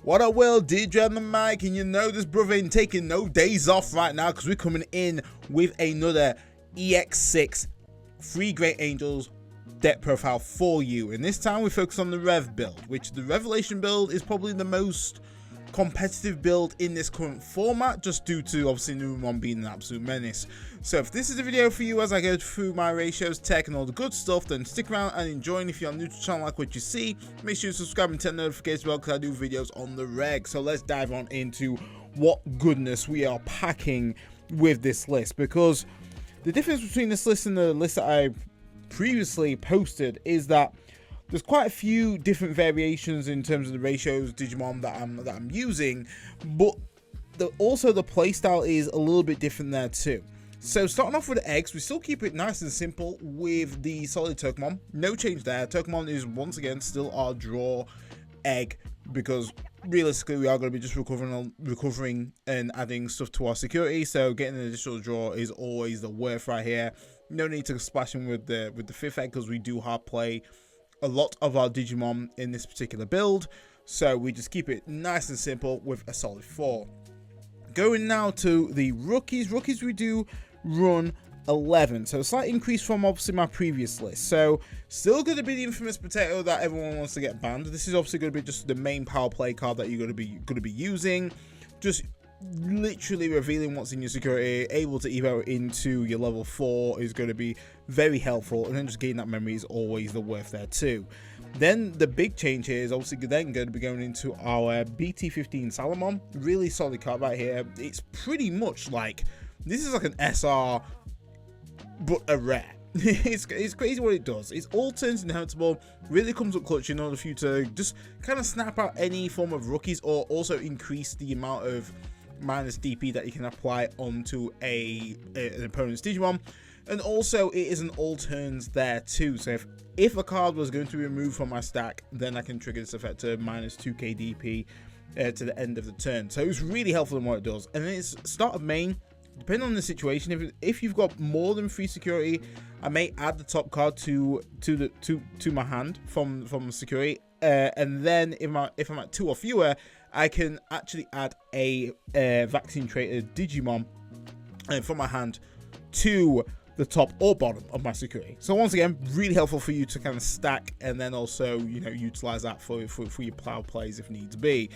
What up, Will? DJ on the mic, and you know this brother ain't taking no days off right now because we're coming in with another EX6 Three Great Angels deck profile for you. And this time we focus on the Rev build, which the Revelation build is probably the most competitive build in this current format, just due to obviously Numon being an absolute menace. So if this is a video for you as I go through my ratios, tech and all the good stuff, then stick around and enjoy. And if you're new to the channel, like what you see, make sure you subscribe and turn notifications bell because I do videos on the reg. So let's dive on into what goodness we are packing with this list, because the difference between this list and the list that I previously posted is that there's quite a few different variations in terms of the ratios Digimon that I'm using, but also the playstyle is a little bit different there too. So starting off with the eggs, we still keep it nice and simple with the solid Tokumon. No change there. Tokumon is once again still our draw egg, because realistically we are going to be just recovering and adding stuff to our security. So getting an additional draw is always the worth right here. No need to splash in with the fifth egg because we do hard play a lot of our Digimon in this particular build, so we just keep it nice and simple with a solid 4. Going now to the rookies. Rookies we do run 11, so a slight increase from obviously my previous list. So still going to be the infamous potato that everyone wants to get banned. This is obviously going to be just the main power play card that you're going to be using, just literally revealing what's in your security, able to evo into your level 4 is going to be very helpful, and then just getting that memory is always the worth there too. Then the big change here is obviously then going to be going into our BT15 Salomon. Really solid card right here. It's pretty much like, this is like an SR but a rare. It's crazy what it does. It's all turns inheritable, really comes up clutch in order for you to just kind of snap out any form of rookies, or also increase the amount of minus DP that you can apply onto an opponent's Digimon. And also it is an all turns there too, so if a card was going to be removed from my stack, then I can trigger this effect to minus 2k DP to the end of the turn. So it's really helpful in what it does. And then it's start of main, depending on the situation, if you've got more than 3 security, I may add the top card to my hand from security, and then if I'm at 2 or fewer, I can actually add a vaccine traded Digimon from my hand to the top or bottom of my security. So once again, really helpful for you to kind of stack, and then also, you know, utilize that for your plow plays if needs be.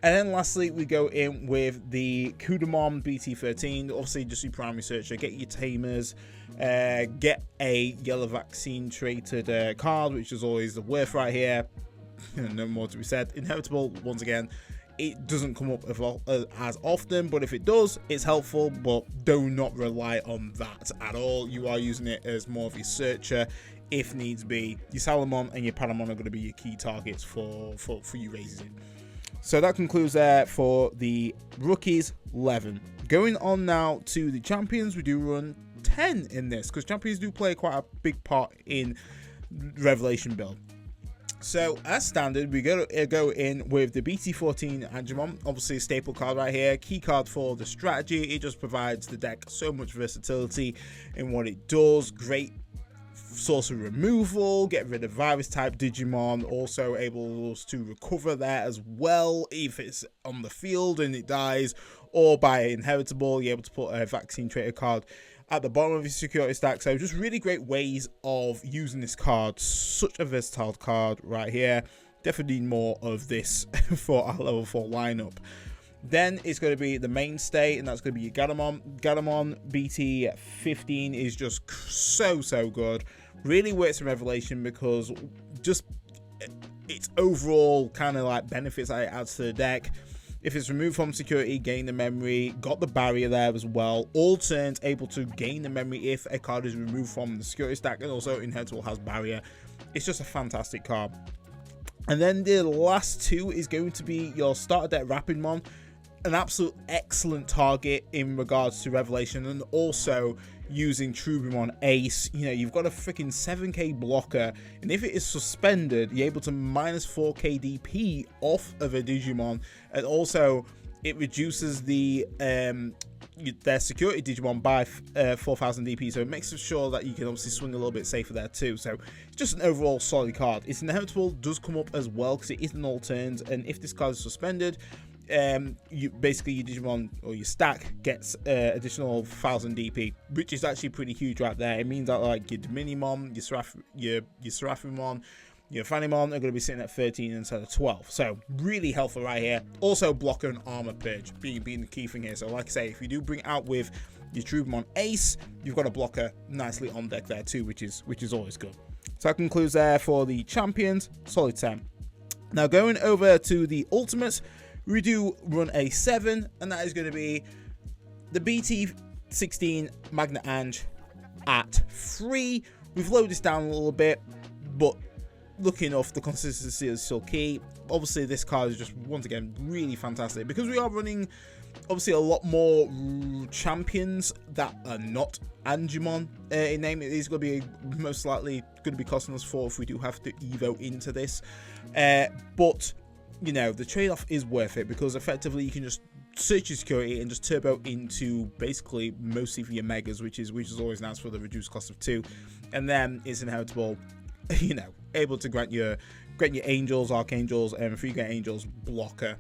And then lastly, we go in with the Kudamon BT13. Obviously, just your primary searcher, get your tamers, get a yellow vaccine traded card, which is always the worth right here. No more to be said. Inheritable, once again, it doesn't come up as often, but if it does, it's helpful, but do not rely on that at all. You are using it as more of your searcher if needs be. Your Salomon and your Paramon are going to be your key targets for you raises it. So that concludes there for the rookies 11. Going on now to the champions, we do run 10 in this, because champions do play quite a big part in Revelation build. So as standard, we go in with the BT14 Angemon, obviously a staple card right here, key card for the strategy. It just provides the deck so much versatility in what it does. Great source of removal, get rid of virus type Digimon, also able to recover there as well if it's on the field and it dies, or by inheritable, you're able to put a vaccine traded card at the bottom of your security stack. So just really great ways of using this card. Such a versatile card right here. Definitely need more of this for our level 4 lineup. Then it's going to be the mainstay, and that's going to be your Gatomon. Gatomon BT15 is just so good. Really works in Revelation because just its overall kind of like benefits that it adds to the deck. If it's removed from security, gain the memory, got the barrier there as well. All turns able to gain the memory if a card is removed from the security stack, and also inheritable has barrier. It's just a fantastic card. And then the last 2 is going to be your starter deck Rapidmon. An absolute excellent target in regards to Revelation, and also using Trubimon Ace. You know, you've got a freaking 7k blocker, and if it is suspended, you're able to minus 4k DP off of a Digimon, and also it reduces the their security Digimon by 4,000 DP, so it makes sure that you can obviously swing a little bit safer there too. So it's just an overall solid card. Its inevitable does come up as well because it is an all turns, and if this card is suspended, you basically your Digimon or your stack gets additional 1,000 DP, which is actually pretty huge right there. It means that like your Dominimon, your Seraphimon, your Fanimon are going to be sitting at 13 instead of 12. So really helpful right here. Also blocker and armor purge being the key thing here. So like I say, if you do bring it out with your Trubimon Ace, you've got a blocker nicely on deck there too, which is always good. So that concludes there for the champions. Solid 10. Now going over to the ultimates, we do run a 7, and that is going to be the BT16 Magna Ang at 3. We've lowered this down a little bit, but lucky enough, the consistency is still key. Obviously, this card is just, once again, really fantastic because we are running, obviously, a lot more champions that are not Angemon in name. It is going to be most likely going to be costing us 4 if we do have to Evo into this. But, you know, the trade-off is worth it because effectively you can just search your security and just turbo into basically most of your megas, which is always nice for the reduced cost of 2. And then it's inheritable, you know, able to grant your angels, archangels, and 3 great angels blocker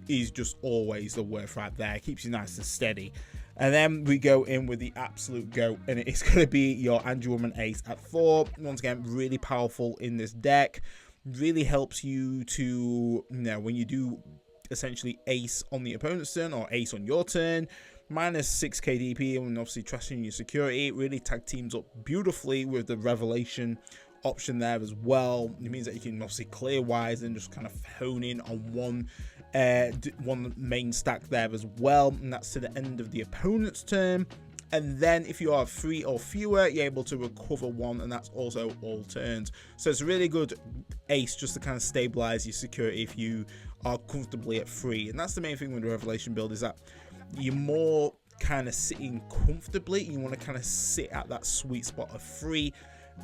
is just always the worth right there. It keeps you nice and steady. And then we go in with the absolute GOAT, and it's going to be your Angelwoman Ace at 4. Once again, really powerful in this deck. Really helps you to, you know, when you do essentially ace on the opponent's turn or ace on your turn, minus 6 KDP, and obviously trusting your security. It really tag teams up beautifully with the revelation option there as well. It means that you can obviously clear wise and just kind of hone in on one main stack there as well, and that's to the end of the opponent's turn. And then if you are 3 or fewer, you're able to recover 1, and that's also all turns. So it's a really good ace just to kind of stabilize your security if you are comfortably at 3. And that's the main thing with the revelation build, is that you're more kind of sitting comfortably. You want to kind of sit at that sweet spot of 3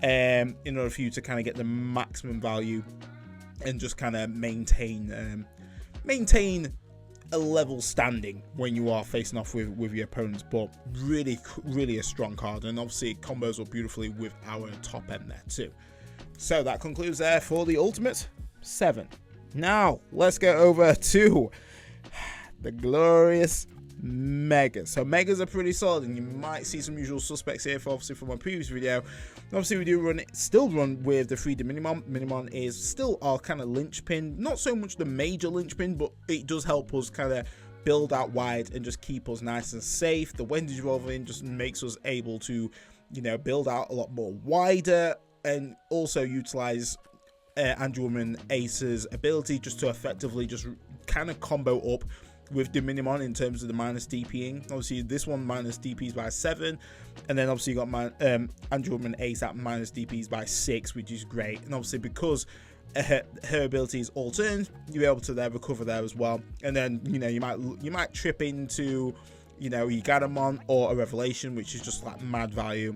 in order for you to kind of get the maximum value and just kind of maintain a level standing when you are facing off with your opponents. But really a strong card, and obviously it combos up beautifully with our top end there too. So that concludes there for the ultimate 7. Now let's go over to the glorious Megas. So Megas are pretty solid, and you might see some usual suspects here obviously from my previous video. Obviously we do still run with the 3 Minimon. Minimon is still our kind of linchpin, not so much the major linchpin, but it does help us kind of build out wide and just keep us nice and safe. The Wendy's Revolving just makes us able to, you know, build out a lot more wider, and also utilize Angelwoman Ace's ability just to effectively just kind of combo up with Dominimon in terms of the minus DPing. Obviously this one minus DPs by 7, and then obviously you got my Angelwoman Ace at minus DPs by 6, which is great. And obviously because her ability is all turns, you're able to there recover there as well. And then, you know, you might trip into, you know, your Gadamon or a Revelation, which is just like mad value.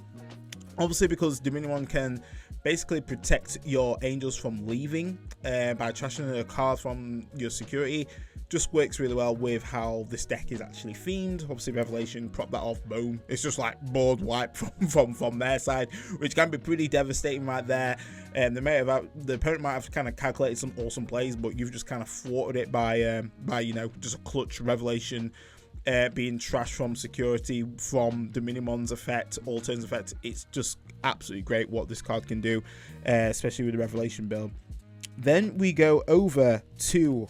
Obviously because Dominimon can basically protect your angels from leaving by trashing a card from your security, just works really well with how this deck is actually themed. Obviously Revelation, prop that off, boom, it's just like board wipe from their side, which can be pretty devastating right there. And the opponent might have kind of calculated some awesome plays, but you've just kind of thwarted it by you know, just a clutch Revelation being trashed from security from the Minimon's effect, all turns effect. It's just absolutely great what this card can do, especially with the Revelation build. Then we go over to,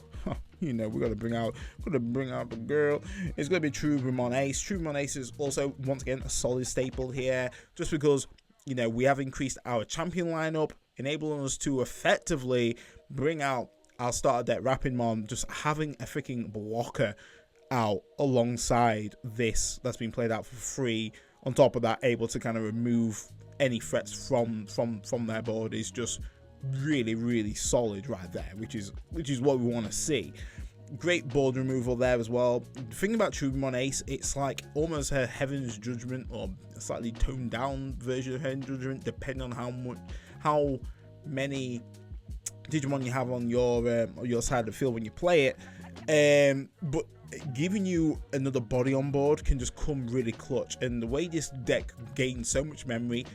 you know, we're gonna bring out the girl. It's gonna be Trubimon Ace. Trubimon Ace is also once again a solid staple here, just because, you know, we have increased our champion lineup, enabling us to effectively bring out our starter deck Rapidmon, just having a freaking blocker out alongside this that's been played out for free. On top of that, able to kind of remove any threats from their board is just really solid right there, which is what we want to see. Great board removal there as well. The thing about Trubimon Ace, it's like almost her Heaven's Judgment, or a slightly toned down version of Heaven's Judgment, depending on how many Digimon you have on your side of the field when you play it. But giving you another body on board can just come really clutch. And the way this deck gains so much memory,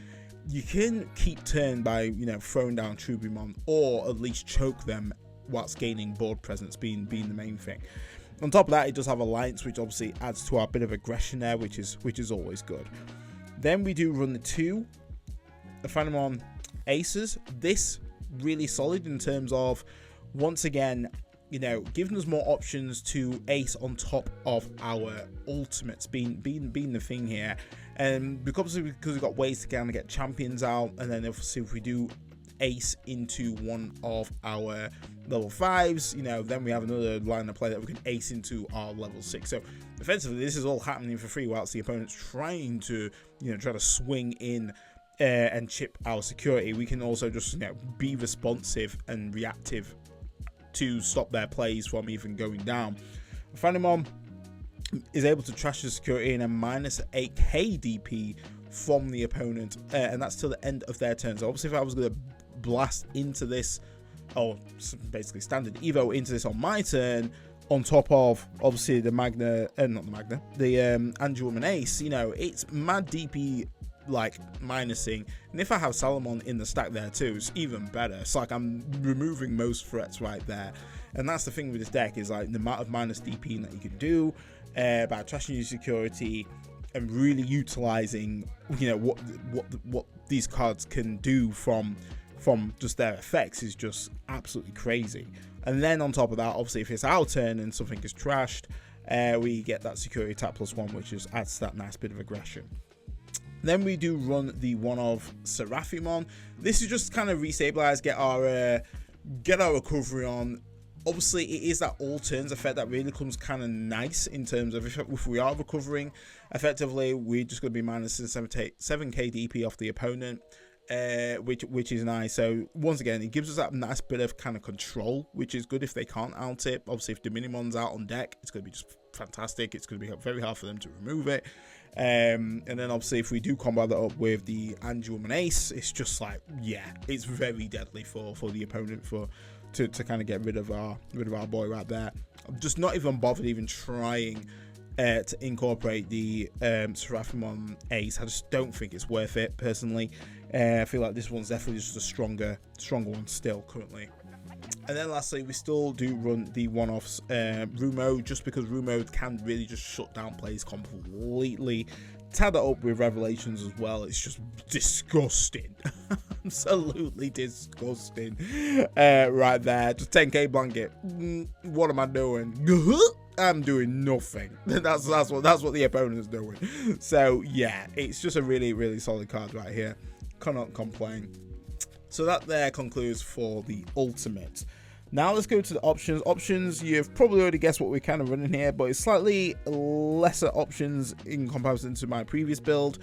you can keep turn by, you know, throwing down Trubimon, or at least choke them whilst gaining board presence being the main thing. On top of that, it does have Alliance, which obviously adds to our bit of aggression there, which is always good. Then we do run the 2 Phantomon Aces. This really solid in terms of, once again, you know, giving us more options to ace on top of our ultimates being the thing here. And because we've got ways to kind of get champions out, and then obviously if we do ace into one of our level 5s, you know, then we have another line of play that we can ace into our level 6. So effectively this is all happening for free whilst the opponent's trying to, you know, try to swing in and chip our security. We can also just, you know, be responsive and reactive to stop their plays from even going down. Phantomon is able to trash the security in a minus 8k DP from the opponent, and that's till the end of their turn. So obviously if I was going to blast into this, or basically standard Evo into this on my turn, on top of obviously the Angelic Ace, you know, it's mad DP, like minusing. And if I have Salamon in the stack there too, it's even better. It's like I'm removing most threats right there. And that's the thing with this deck, is like the amount of minus DP that you can do by trashing your security and really utilizing, you know, what these cards can do from just their effects is just absolutely crazy. And then on top of that, obviously if it's our turn and something is trashed, we get that security tap +1, which just adds to that nice bit of aggression. Then we do run the one of Seraphimon. This is just kind of restabilize, get our recovery on. Obviously it is that all turns effect that really comes kind of nice in terms of if we are recovering effectively, we're just going to be minus 7k DP off the opponent, which is nice. So once again, it gives us that nice bit of kind of control, which is good if they can't out it. Obviously if Dominimon's out on deck, it's going to be just fantastic. It's going to be very hard for them to remove it. And then obviously if we do combo that up with the Angelic Ace, it's just like, yeah, it's very deadly for the opponent to kind of get rid of our boy right there. I'm just not even bothered even trying to incorporate the Seraphimon Ace. I just don't think it's worth it personally. I feel like this one's definitely just a stronger one still currently. And then lastly, we still do run the one-offs Rumo, just because Rumo can really just shut down plays completely. Tie that up with Revelations as well. It's just disgusting. Absolutely disgusting. Right there. Just 10k blanket. What am I doing? I'm doing nothing. That's what the opponent's doing. So yeah, it's just a really, really solid card right here. Cannot complain. So that there concludes for the ultimate. Now let's go to the options. Options, you've probably already guessed what we're kind of running here, but it's slightly lesser options in comparison to my previous build.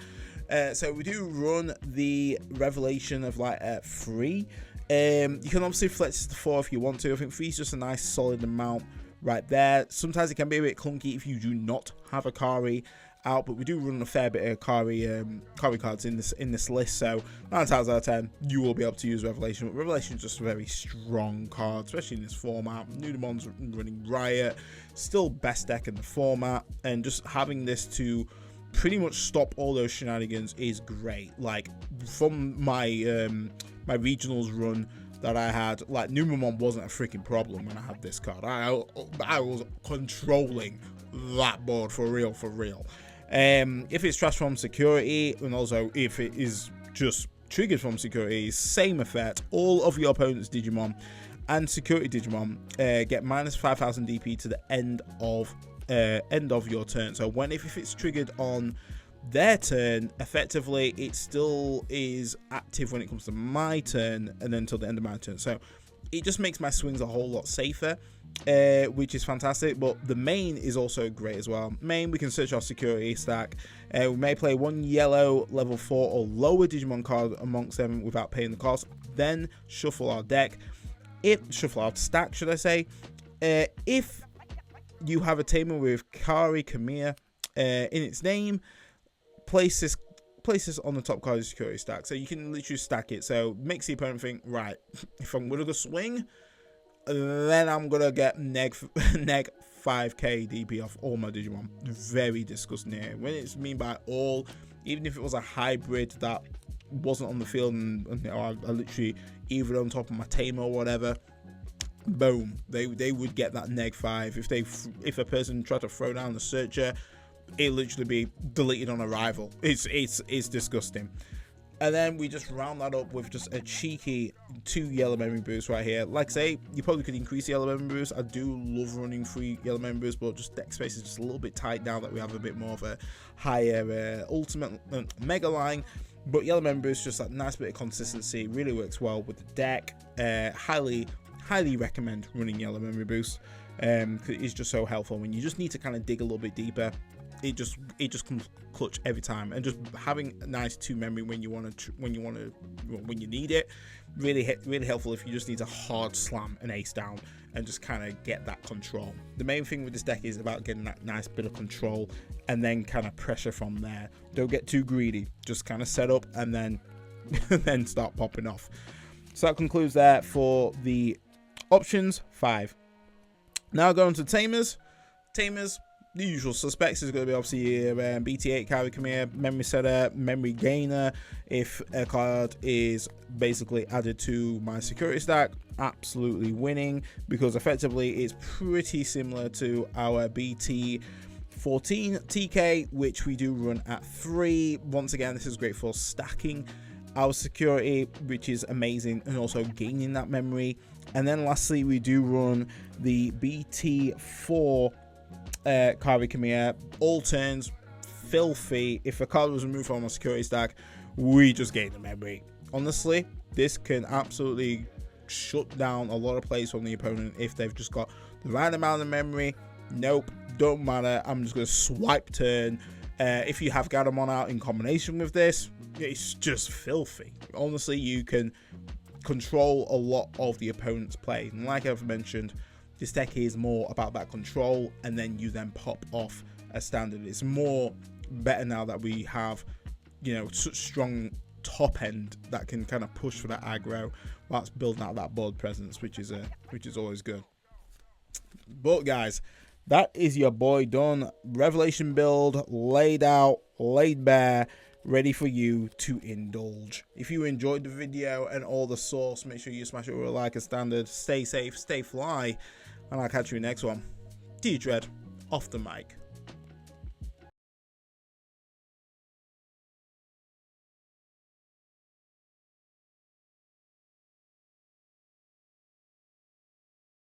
So we do run the Revelation of like 3. You can obviously flex this to 4 if you want to. I think 3 is just a nice solid amount right there. Sometimes it can be a bit clunky if you do not have a Kari out, but we do run a fair bit of Kari cards in this list, so 9 times out of 10 you will be able to use Revelation. But Revelation is just a very strong card, especially in this format. Nudemon's running Riot, still best deck in the format, and just having this to pretty much stop all those shenanigans is great. Like from my my regionals run that I had, like Numemon wasn't a freaking problem when I had this card. I was controlling that board for real. If it's trash from security, and also if it is just triggered from security, same effect. All of your opponent's Digimon and security Digimon get minus 5000 DP to the end of your turn. So if it's triggered on their turn, effectively it still is active when it comes to my turn, and then until the end of my turn. So it just makes my swings a whole lot safer, which is fantastic. But the main is also great as well. Main, we can search our security stack. We may play 1 yellow level 4 or lower Digimon card amongst them without paying the cost. Then shuffle our deck. Shuffle our stack, should I say. If you have a Tamer with Kari Kamiya in its name, place place this on the top card of the security stack. So you can literally stack it. So makes the opponent think, right, if I'm going to go swing, then I'm going to get neg 5k DP off all my Digimon. Very disgusting here. When it's mean by all, even if it was a hybrid that wasn't on the field and you know, I literally either on top of my tamer or whatever, boom, they would get that neg 5. If a person tried to throw down the searcher, it literally be deleted on arrival. It's disgusting. And then we just round that up with just a cheeky 2 yellow memory boosts right here. Like I say, you probably could increase the yellow memory boost. I do love running 3 yellow memory boosts, but just deck space is just a little bit tight now that we have a bit more of a higher ultimate mega line. But yellow memory boost, just that nice bit of consistency, really works well with the deck. Highly recommend running yellow memory boost. It's just so helpful when you just need to kind of dig a little bit deeper. It just comes clutch every time, and just having a nice 2 memory when you need it, really helpful if you just need to hard slam an ace down and just kind of get that control. The main thing with this deck is about getting that nice bit of control and then kind of pressure from there. Don't get too greedy, just kind of set up and then then start popping off. So that concludes that for the options 5. Now going to tamers. The usual suspects is going to be obviously BT8 carry, come here, memory setter, memory gainer. If a card is basically added to my security stack, absolutely winning, because effectively it's pretty similar to our BT14 TK, which we do run at 3. Once again, this is great for stacking our security, which is amazing, and also gaining that memory. And then lastly, we do run the BT4 Kari Kamiya, all turns, filthy. If a card was removed from our security stack, we just gain the memory. Honestly, this can absolutely shut down a lot of plays from the opponent if they've just got the right amount of memory. Nope, don't matter. I'm just going to swipe turn. If you have Gatomon out in combination with this, it's just filthy. Honestly, you can control a lot of the opponent's play. And like I've mentioned, this deck is more about that control, and then you then pop off a standard. It's more better now that we have, you know, such strong top end that can kind of push for that aggro whilst building out that board presence, which is always good. But guys, that is your boy done. Revelation build, laid out, laid bare, ready for you to indulge. If you enjoyed the video and all the sauce, make sure you smash it with a like and standard. Stay safe, stay fly, and I'll catch you next one. D-Dread, off the mic.